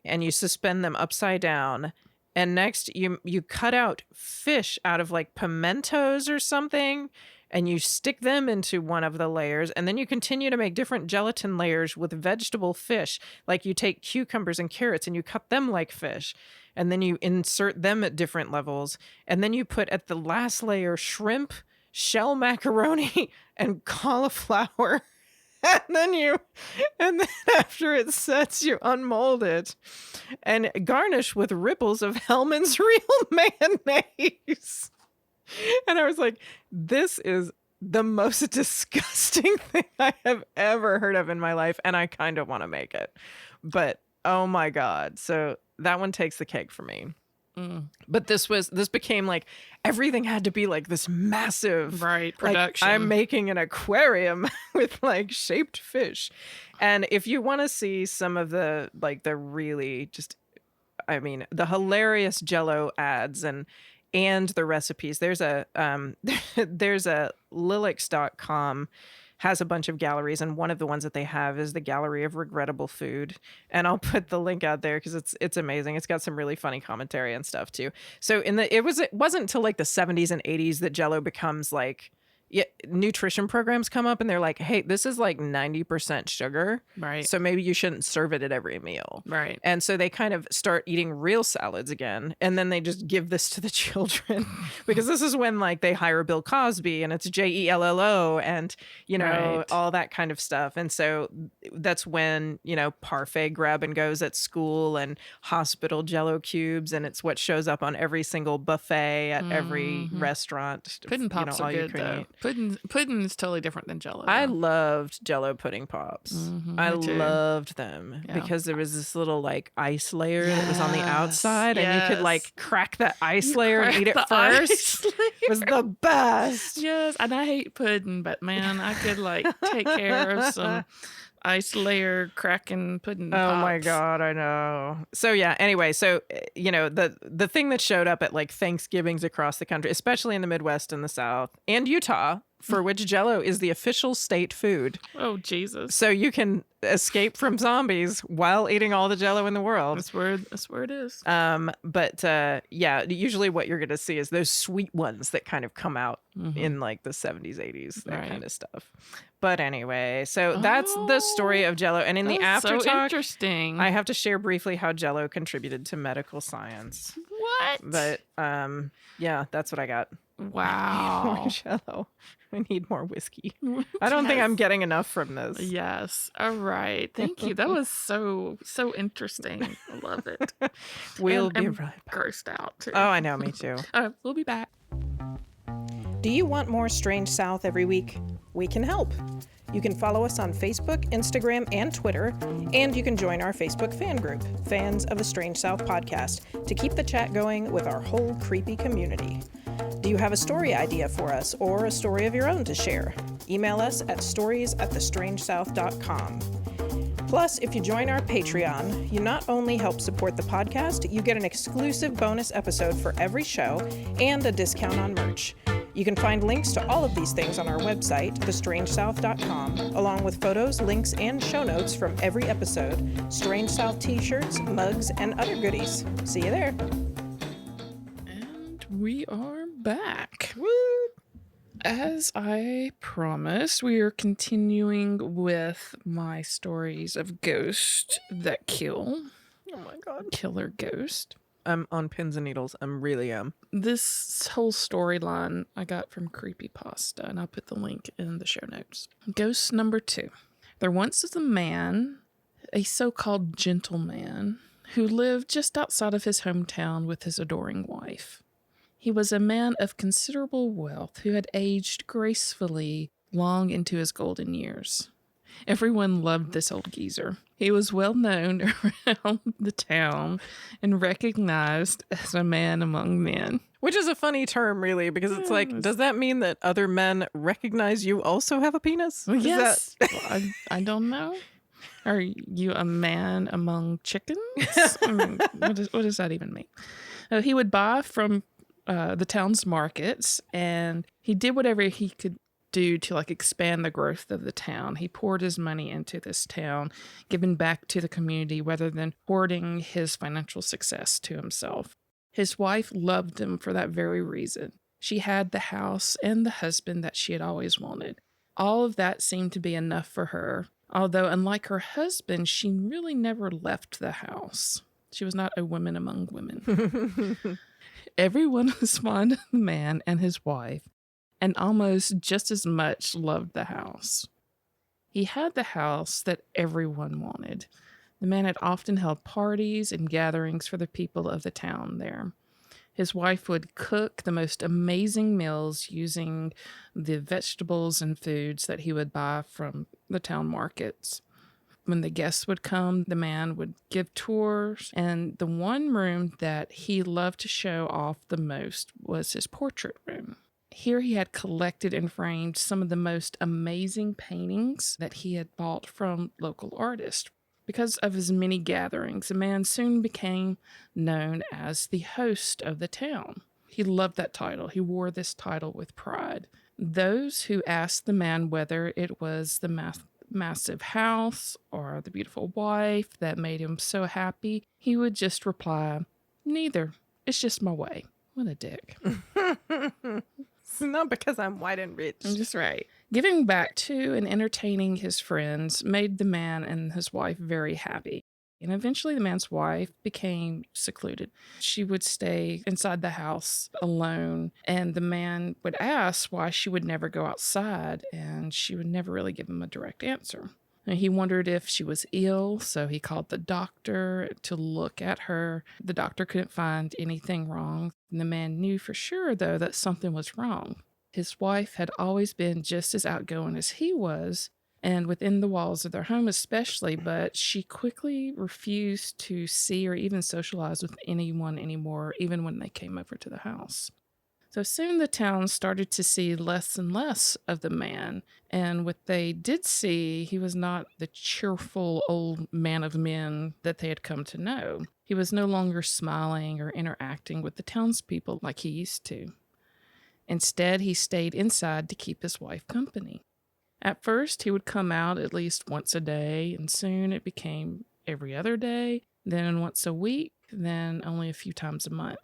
and you suspend them upside down. And next you cut out fish out of like pimentos or something, and you stick them into one of the layers, and then you continue to make different gelatin layers with vegetable fish. Like you take cucumbers and carrots and you cut them like fish, and then you insert them at different levels, and then you put at the last layer shrimp, shell macaroni, and cauliflower. And then after it sets, you unmold it and garnish with ripples of Hellman's real mayonnaise. And I was like, this is the most disgusting thing I have ever heard of in my life. And I kind of want to make it. But oh my God. So that one takes the cake for me. But this became like everything had to be like this massive production. Like, I'm making an aquarium with like shaped fish. And if you want to see some of the like the really just, I mean, the hilarious Jello ads and the recipes, there's a Lilix.com has a bunch of galleries, and one of the ones that they have is the Gallery of Regrettable Food, and I'll put the link out there because it's amazing. It's got some really funny commentary and stuff too. So it wasn't until like the 70s and 80s that Jello becomes like, nutrition programs come up and they're like, hey, this is like 90% sugar, right? So maybe you shouldn't serve it at every meal, right? And so they kind of start eating real salads again, and then they just give this to the children because this is when like they hire Bill Cosby and it's JELLO and all that kind of stuff. And so that's when parfait grab and goes at school and hospital Jello cubes, and it's what shows up on every single buffet at every restaurant. Pudding pops are good though. Pudding is totally different than Jello. I loved Jello pudding pops. I loved them because there was this little like ice layer that was on the outside, and you could like crack that ice layer and eat it first. It was the best. Yes, and I hate pudding, but man, I could like take care of some ice layer cracking pudding pops. Oh my God, I know. So yeah, anyway, so the thing that showed up at like Thanksgivings across the country, especially in the Midwest and the South and Utah, for which Jello is the official state food. Oh Jesus. So you can escape from zombies while eating all the Jello in the world. That's where it is. But usually what you're going to see is those sweet ones that kind of come out in like the 70s, 80s, that kind of stuff. But anyway, so that's the story of Jello. And in the after talk, interesting. I have to share briefly how Jello contributed to medical science. What? But that's what I got. Wow. More Jello. I need more whiskey. I don't think I'm getting enough from this. Yes. All right. Thank you. That was so interesting. I love it. We'll be right back. Grossed out too. Oh, I know. Me too. All right. We'll be back. Do you want more Strange South every week? We can help. You can follow us on Facebook, Instagram, and Twitter, and you can join our Facebook fan group, Fans of the Strange South Podcast, to keep the chat going with our whole creepy community. Do you have a story idea for us or a story of your own to share? Email us at stories@thestrangesouth.com. Plus, if you join our Patreon, you not only help support the podcast, you get an exclusive bonus episode for every show and a discount on merch. You can find links to all of these things on our website, thestrangesouth.com, along with photos, links, and show notes from every episode, Strange South t-shirts, mugs, and other goodies. See you there. And we are back. Woo! As I promised, we are continuing with my stories of ghosts that kill. Oh my God. Killer ghost. I'm on pins and needles. I'm really am. This whole storyline I got from Creepypasta, and I'll put the link in the show notes. Ghost number 2. There once was a man, a so-called gentleman, who lived just outside of his hometown with his adoring wife. He was a man of considerable wealth who had aged gracefully long into his golden years. Everyone loved this old geezer. He was well known around the town and recognized as a man among men. Which is a funny term, really, because it's like, does that mean that other men recognize you also have a penis? Well, Is yes. that- Well, I don't know. Are you a man among chickens? I mean, what does that even mean? He would buy from the town's markets, and he did whatever he could do to expand the growth of the town. He poured his money into this town, giving back to the community rather than hoarding his financial success to himself. His wife loved him for that very reason. She had the house and the husband that she had always wanted. All of that seemed to be enough for her, although unlike her husband, she really never left the house. She was not a woman among women. Everyone was fond of the man and his wife, and almost just as much loved the house. He had the house that everyone wanted. The man had often held parties and gatherings for the people of the town there. His wife would cook the most amazing meals using the vegetables and foods that he would buy from the town markets. When the guests would come, the man would give tours, and the one room that he loved to show off the most was his portrait room. Here he had collected and framed some of the most amazing paintings that he had bought from local artists. Because of his many gatherings, the man soon became known as the host of the town. He loved that title. He wore this title with pride. Those who asked the man whether it was the massive house or the beautiful wife that made him so happy, he would just reply, "Neither. It's just my way." What a dick. It's not because I'm white and rich. Just right. Giving back to and entertaining his friends made the man and his wife very happy. And eventually the man's wife became secluded. She would stay inside the house alone, and the man would ask why she would never go outside, and she would never really give him a direct answer. And he wondered if she was ill, so he called the doctor to look at her. The doctor couldn't find anything wrong. And the man knew for sure, though, that something was wrong. His wife had always been just as outgoing as he was, and within the walls of their home especially, but she quickly refused to see or even socialize with anyone anymore, even when they came over to the house. So soon the town started to see less and less of the man, and what they did see, he was not the cheerful old man of men that they had come to know. He was no longer smiling or interacting with the townspeople like he used to. Instead, he stayed inside to keep his wife company. At first, he would come out at least once a day, and soon it became every other day, then once a week, then only a few times a month.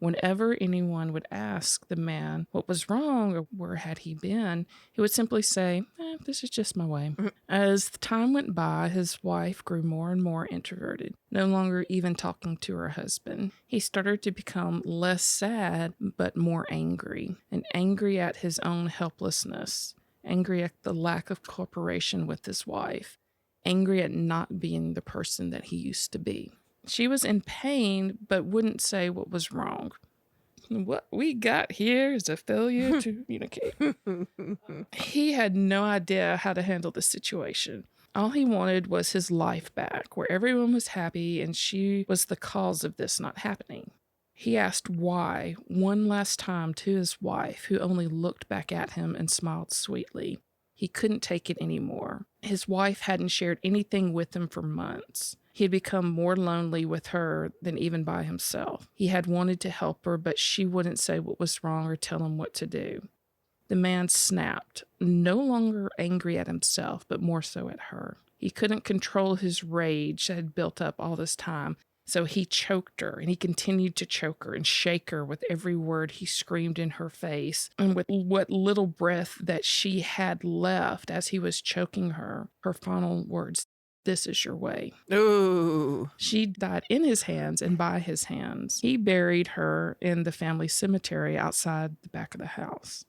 Whenever anyone would ask the man what was wrong or where had he been, he would simply say, "This is just my way." As the time went by, his wife grew more and more introverted, no longer even talking to her husband. He started to become less sad, but more angry, and angry at his own helplessness, angry at the lack of cooperation with his wife, angry at not being the person that he used to be. She was in pain, but wouldn't say what was wrong. What we got here is a failure to communicate. He had no idea how to handle the situation. All he wanted was his life back, where everyone was happy, and she was the cause of this not happening. He asked why one last time to his wife, who only looked back at him and smiled sweetly. He couldn't take it anymore. His wife hadn't shared anything with him for months. He had become more lonely with her than even by himself. He had wanted to help her, but she wouldn't say what was wrong or tell him what to do. The man snapped, no longer angry at himself, but more so at her. He couldn't control his rage that had built up all this time, so he choked her, and he continued to choke her and shake her with every word he screamed in her face. And with what little breath that she had left as he was choking her, her final words, "This is your way." Ooh. She died in his hands and by his hands. He buried her in the family cemetery outside the back of the house.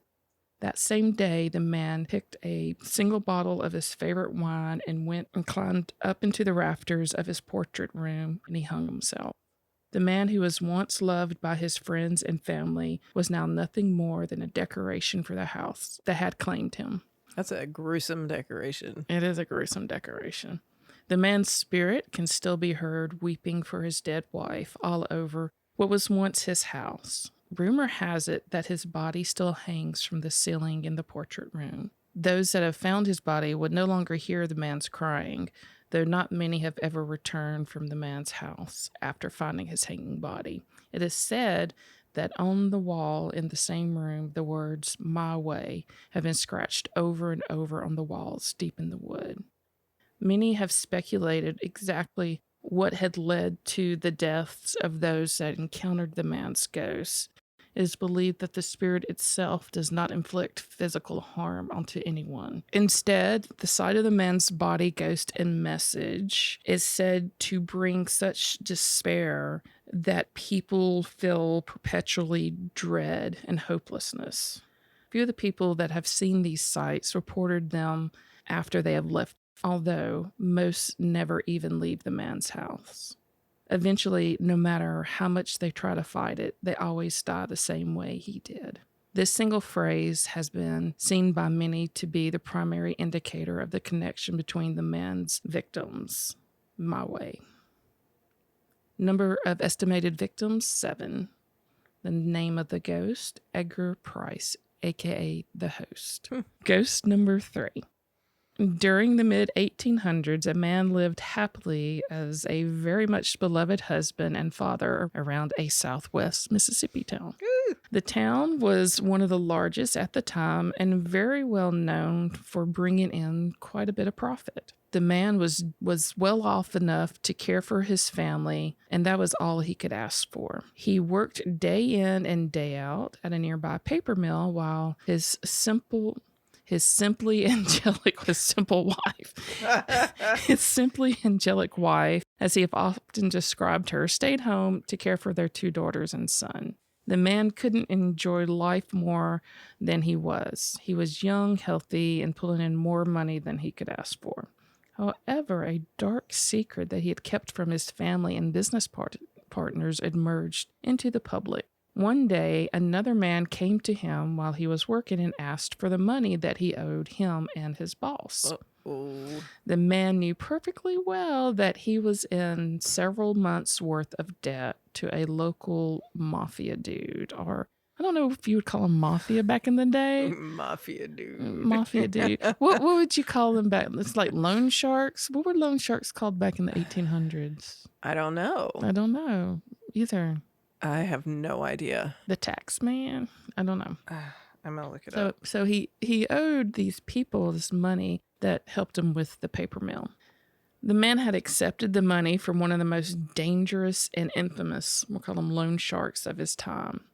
That same day, the man picked a single bottle of his favorite wine and went and climbed up into the rafters of his portrait room, and he hung himself. The man who was once loved by his friends and family was now nothing more than a decoration for the house that had claimed him. That's a gruesome decoration. It is a gruesome decoration. The man's spirit can still be heard weeping for his dead wife all over what was once his house. Rumor has it that his body still hangs from the ceiling in the portrait room. Those that have found his body would no longer hear the man's crying, though not many have ever returned from the man's house after finding his hanging body. It is said that on the wall in the same room, the words, "My way," have been scratched over and over on the walls deep in the wood. Many have speculated exactly what had led to the deaths of those that encountered the man's ghost. It is believed that the spirit itself does not inflict physical harm onto anyone. Instead, the sight of the man's body, ghost, and message is said to bring such despair that people feel perpetually dread and hopelessness. Few of the people that have seen these sights reported them after they have left, although most never even leave the man's house. Eventually, no matter how much they try to fight it, they always die the same way he did. This single phrase has been seen by many to be the primary indicator of the connection between the man's victims. My way. Number of estimated victims, 7. The name of the ghost, Edgar Price, a.k.a. the host. Ghost number 3. During the mid-1800s, a man lived happily as a very much beloved husband and father around a southwest Mississippi town. The town was one of the largest at the time and very well known for bringing in quite a bit of profit. The man was well off enough to care for his family, and that was all he could ask for. He worked day in and day out at a nearby paper mill while his simply angelic wife, as he have often described her, stayed home to care for their 2 daughters and son. The man couldn't enjoy life more than he was. He was young, healthy, and pulling in more money than he could ask for. However, a dark secret that he had kept from his family and business partners emerged into the public. One day, another man came to him while he was working and asked for the money that he owed him and his boss. Uh-oh. The man knew perfectly well that he was in several months' worth of debt to a local mafia dude, or I don't know if you would call him mafia back in the day. Mafia dude. Mafia dude. What would you call them back? It's like loan sharks. What were loan sharks called back in the 1800s? I don't know. I don't know either. I have no idea. The tax man? I don't know. I'm going to look it up. So he owed these people this money that helped him with the paper mill. The man had accepted the money from one of the most dangerous and infamous, we'll call them loan sharks of his time.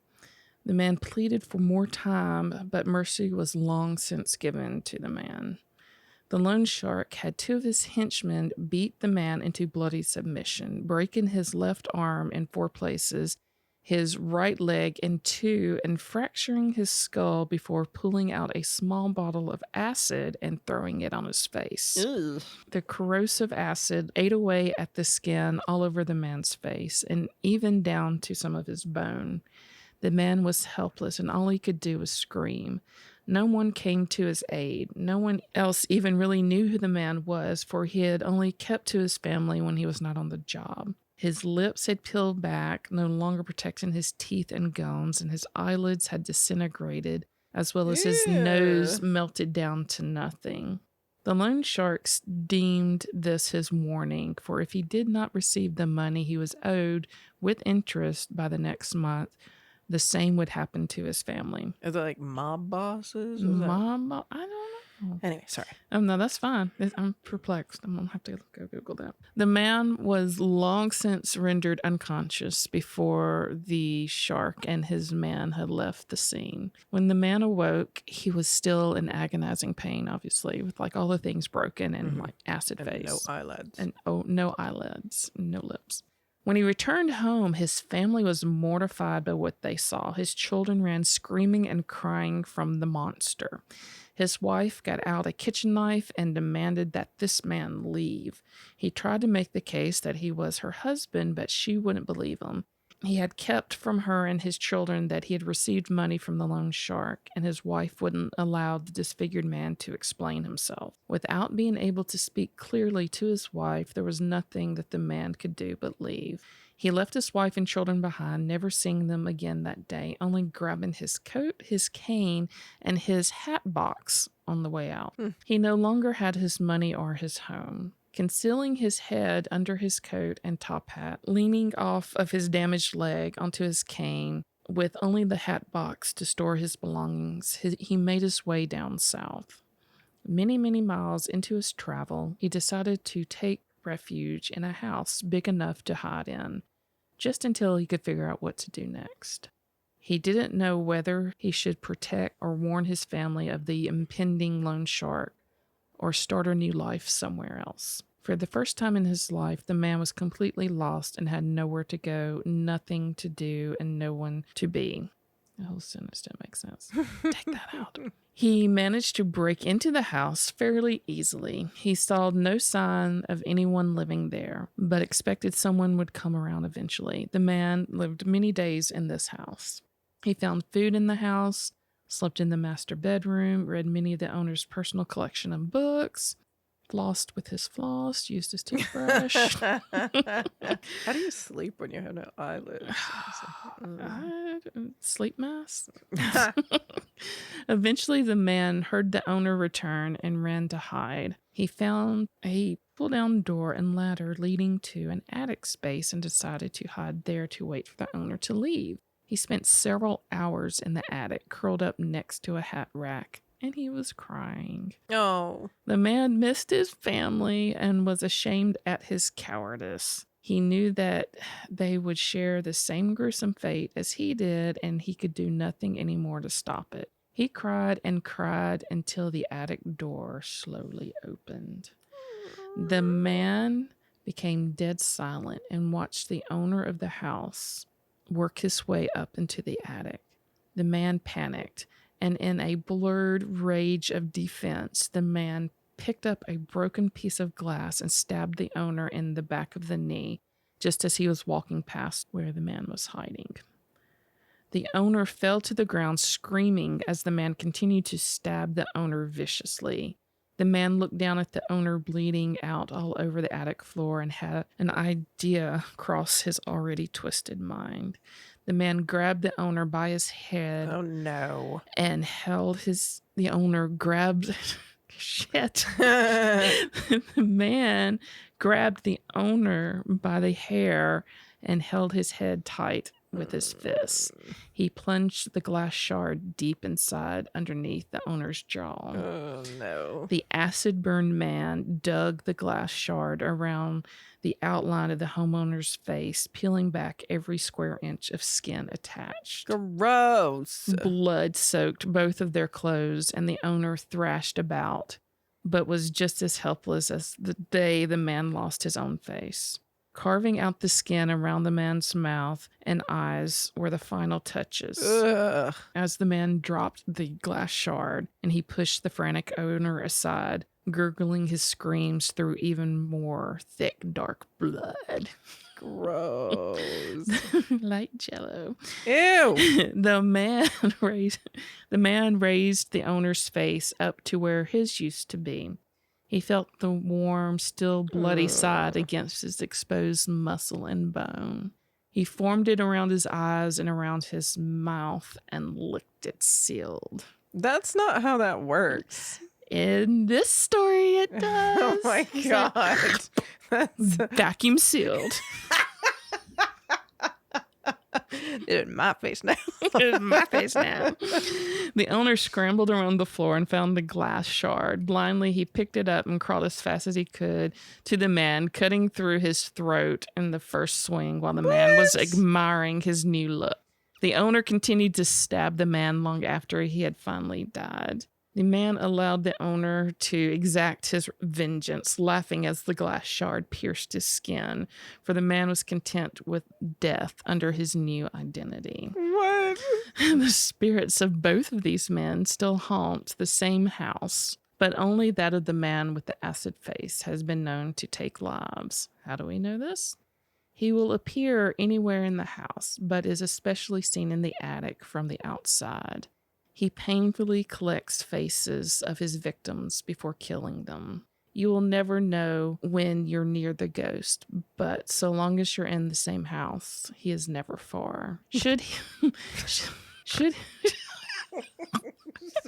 The man pleaded for more time, but mercy was long since given to the man. The loan shark had 2 of his henchmen beat the man into bloody submission, breaking his left arm in 4 places, his right leg in 2, and fracturing his skull before pulling out a small bottle of acid and throwing it on his face. Ugh. The corrosive acid ate away at the skin all over the man's face and even down to some of his bone. The man was helpless, and all he could do was scream. No one came to his aid. No one else even really knew who the man was, for he had only kept to his family when he was not on the job. His lips had peeled back, no longer protecting his teeth and gums, and his eyelids had disintegrated, as well as his nose melted down to nothing. The loan sharks deemed this his warning, for if he did not receive the money he was owed with interest by the next month, the same would happen to his family. Is it like mob bosses? I don't know. Anyway, sorry. No, that's fine. I'm perplexed. I'm going to have to go Google that. The man was long since rendered unconscious before the shark and his man had left the scene. When the man awoke, he was still in agonizing pain, obviously, with like all the things broken and like acid face. No eyelids. And no eyelids, no lips. When he returned home, his family was mortified by what they saw. His children ran screaming and crying from the monster. His wife got out a kitchen knife and demanded that this man leave. He tried to make the case that he was her husband, but she wouldn't believe him. He had kept from her and his children that he had received money from the loan shark, and his wife wouldn't allow the disfigured man to explain himself. Without being able to speak clearly to his wife, there was nothing that the man could do but leave. He left his wife and children behind, never seeing them again that day, only grabbing his coat, his cane, and his Hatbox on the way out. He no longer had his money or his home. Concealing his head under his coat and top hat, leaning off of his damaged leg onto his cane, with only the hat box to store his belongings, he made his way down south. Many, many miles into his travel, he decided to take refuge in a house big enough to hide in, just until he could figure out what to do next. He didn't know whether he should protect or warn his family of the impending loan shark, or start a new life somewhere else. For the first time in his life, the man was completely lost and had nowhere to go, nothing to do, and no one to be. The whole sentence didn't make sense. Take that out. He managed to break into the house fairly easily. He saw no sign of anyone living there, but expected someone would come around eventually. The man lived many days in this house. He found food in the house, slept in the master bedroom, read many of the owner's personal collection of books, flossed with his floss, used his toothbrush. How do you sleep when you have no eyelids? Sleep mask. Eventually, the man heard the owner return and ran to hide. He found a pull-down door and ladder leading to an attic space and decided to hide there to wait for the owner to leave. He spent several hours in the attic, curled up next to a hat rack, and he was crying. Oh. The man missed his family and was ashamed at his cowardice. He knew that they would share the same gruesome fate as he did, and he could do nothing anymore to stop it. He cried and cried until the attic door slowly opened. The man became dead silent and watched the owner of the house work his way up into the attic. The man panicked, and in a blurred rage of defense, the man picked up a broken piece of glass and stabbed the owner in the back of the knee, just as he was walking past where the man was hiding. The owner fell to the ground screaming as the man continued to stab the owner viciously. The man looked down at the owner bleeding out all over the attic floor and had an idea cross his already twisted mind. The man grabbed the owner by his head. Oh, no. And the owner grabbed, shit. The man grabbed the owner by the hair and held his head tight with his fists. He plunged the glass shard deep inside underneath the owner's jaw. Oh, no. The acid-burned man dug the glass shard around the outline of the homeowner's face, peeling back every square inch of skin attached. Gross. Blood soaked both of their clothes, and the owner thrashed about, but was just as helpless as the day the man lost his own face. Carving out the skin around the man's mouth and eyes were the final touches. Ugh. As the man dropped the glass shard and he pushed the frantic owner aside, gurgling his screams through even more thick, dark blood. Gross. Like Jello. Ew. The man raised the owner's face up to where his used to be. He felt the warm, still bloody side against his exposed muscle and bone. He formed it around his eyes and around his mouth and licked it sealed. That's not how that works. In this story, it does. Oh my God. That's Vacuum sealed. in my face now. In my face now. The owner scrambled around the floor and found the glass shard. Blindly, he picked it up and crawled as fast as he could to the man, cutting through his throat in the first swing while the man was admiring his new look. The owner continued to stab the man long after he had finally died. The man allowed the owner to exact his vengeance, laughing as the glass shard pierced his skin, for the man was content with death under his new identity. What? The spirits of both of these men still haunt the same house, but only that of the man with the acid face has been known to take lives. How do we know this? He will appear anywhere in the house, but is especially seen in the attic from the outside. He painfully collects faces of his victims before killing them. You will never know when you're near the ghost, but so long as you're in the same house, he is never far. Should he... should...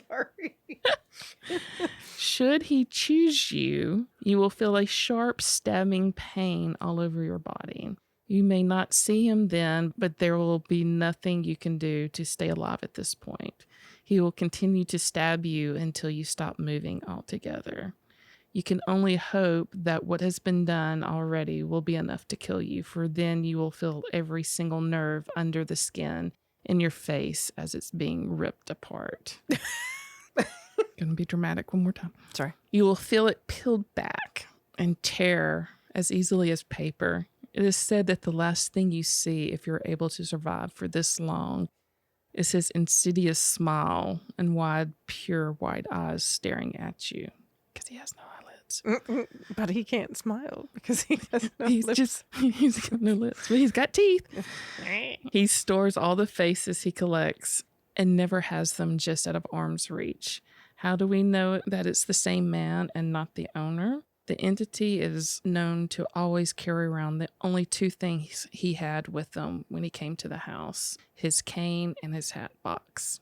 Sorry. Should he choose you, you will feel a sharp stabbing pain all over your body. You may not see him then, but there will be nothing you can do to stay alive at this point. He will continue to stab you until you stop moving altogether. You can only hope that what has been done already will be enough to kill you, for then you will feel every single nerve under the skin in your face as it's being ripped apart. Gonna be dramatic one more time. Sorry. You will feel it peeled back and tear as easily as paper. It is said that the last thing you see, if you're able to survive for this long, is his insidious smile and wide, pure white eyes staring at you. Because he has no eyelids. But he can't smile because he has no He's lips. he's got no lips, but he's got teeth. He stores all the faces he collects and never has them just out of arm's reach. How do we know that it's the same man and not the owner? The entity is known to always carry around the only two things he had with him when he came to the house: his cane and his Hatbox.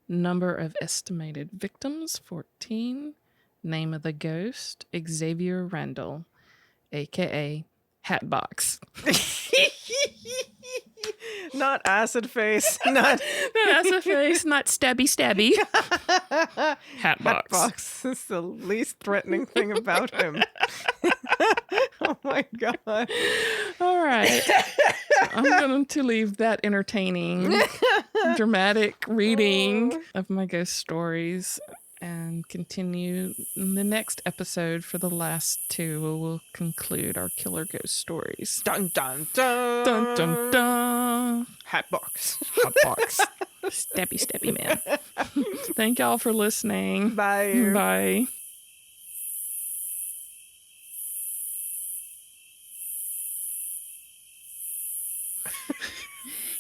Number of estimated victims, 14. Name of the ghost, Xavier Randall, a.k.a. Hatbox. Not acid face. Not Acid face, not stabby. Hatbox. Hatbox is the least threatening thing about him. Oh my god. All right. So I'm going to leave that entertaining, dramatic reading of my ghost stories and continue in the next episode. For the last two, we will conclude our killer ghost stories. Dun dun dun. Dun, dun, dun. Hatbox. Hatbox. Stabby man. Thank y'all for listening. Bye. Bye.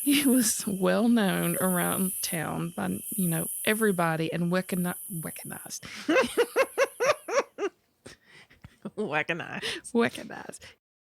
He was well known around town by, everybody, and recognized. Whack an eye. Recognized.